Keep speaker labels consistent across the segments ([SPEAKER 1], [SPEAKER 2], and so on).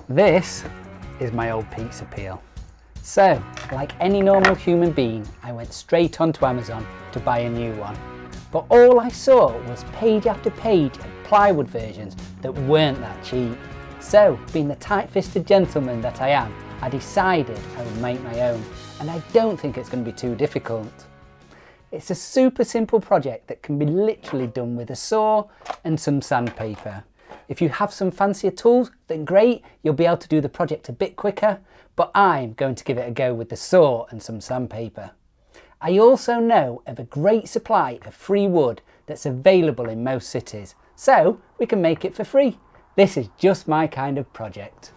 [SPEAKER 1] This is my old pizza peel. So, like any normal human being, I went straight onto Amazon to buy a new one. But all I saw was page after page of plywood versions that weren't that cheap. So, being the tight-fisted gentleman that I am, I decided I would make my own, and I don't think it's going to be too difficult. It's a super simple project that can be literally done with a saw and some sandpaper. If you have some fancier tools, then great, you'll be able to do the project a bit quicker, but I'm going to give it a go with the saw and some sandpaper. I also know of a great supply of free wood that's available in most cities, so we can make it for free. This is just my kind of project.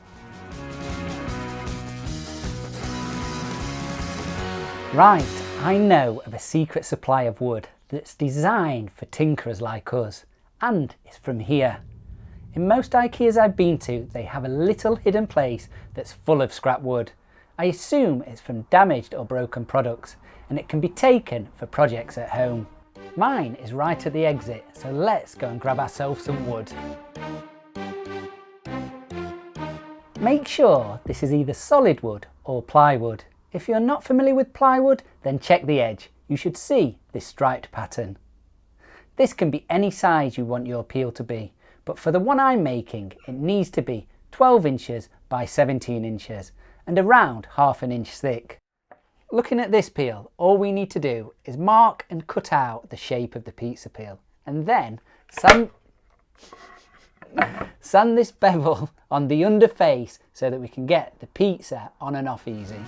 [SPEAKER 1] Right, I know of a secret supply of wood that's designed for tinkerers like us, and it's from here. In most Ikeas I've been to, they have a little hidden place that's full of scrap wood. I assume it's from damaged or broken products, and it can be taken for projects at home. Mine is right at the exit, so let's go and grab ourselves some wood. Make sure this is either solid wood or plywood. If you're not familiar with plywood, then check the edge. You should see this striped pattern. This can be any size you want your peel to be, but for the one I'm making, it needs to be 12 inches by 17 inches and around ½ inch thick. Looking at this peel, all we need to do is mark and cut out the shape of the pizza peel, and then sand this bevel on the underface so that we can get the pizza on and off easy.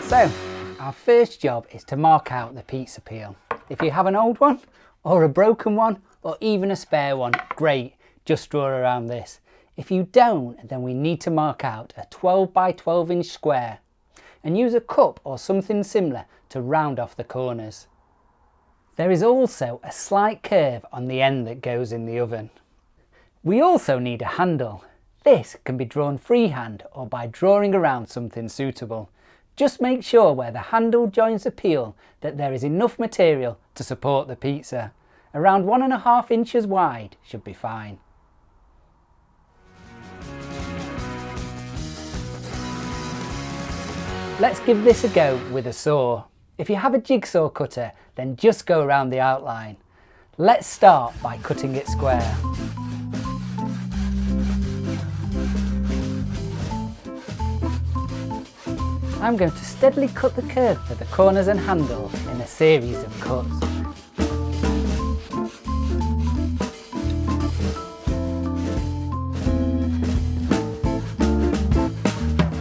[SPEAKER 1] So, our first job is to mark out the pizza peel. If you have an old one, or a broken one, or even a spare one, great, just draw around this. If you don't, then we need to mark out a 12 by 12 inch square, and use a cup or something similar to round off the corners. There is also a slight curve on the end that goes in the oven. We also need a handle. This can be drawn freehand or by drawing around something suitable. Just make sure where the handle joins the peel that there is enough material to support the pizza. Around 1½ inches wide should be fine. Let's give this a go with a saw. If you have a jigsaw cutter, then just go around the outline. Let's start by cutting it square. I'm going to steadily cut the curve for the corners and handle in a series of cuts.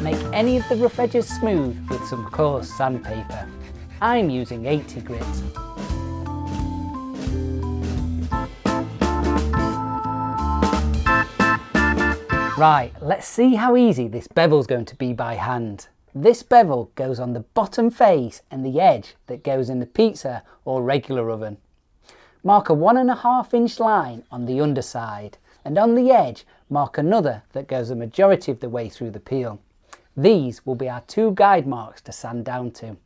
[SPEAKER 1] Make any of the rough edges smooth with some coarse sandpaper. I'm using 80 grit. Right, let's see how easy this bevel's going to be by hand. This bevel goes on the bottom face and the edge that goes in the pizza or regular oven. Mark a 1½ inch line on the underside, and on the edge mark another that goes the majority of the way through the peel. These will be our two guide marks to sand down to.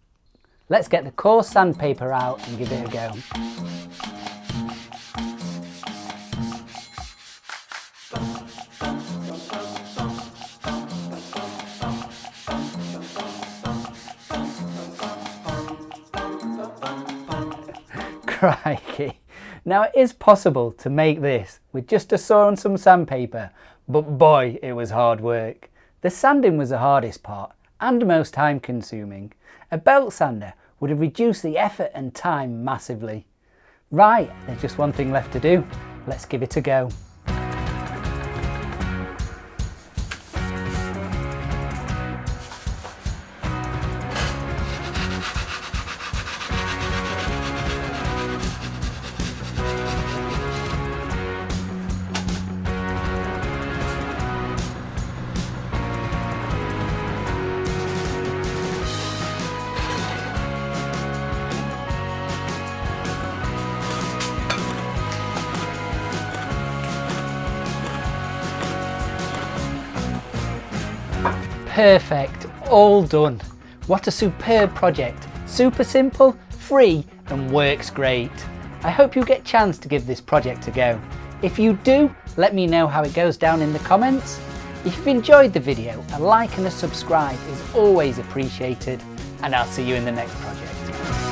[SPEAKER 1] Let's get the coarse sandpaper out and give it a go. Crikey. Now it is possible to make this with just a saw and some sandpaper, but boy, it was hard work. The sanding was the hardest part and most time consuming. A belt sander would have reduced the effort and time massively. Right, there's just one thing left to do. Let's give it a go. Perfect, all done. What a superb project. Super simple, free and works great. I hope you get a chance to give this project a go. If you do, let me know how it goes down in the comments. If you've enjoyed the video, a like and a subscribe is always appreciated, and I'll see you in the next project.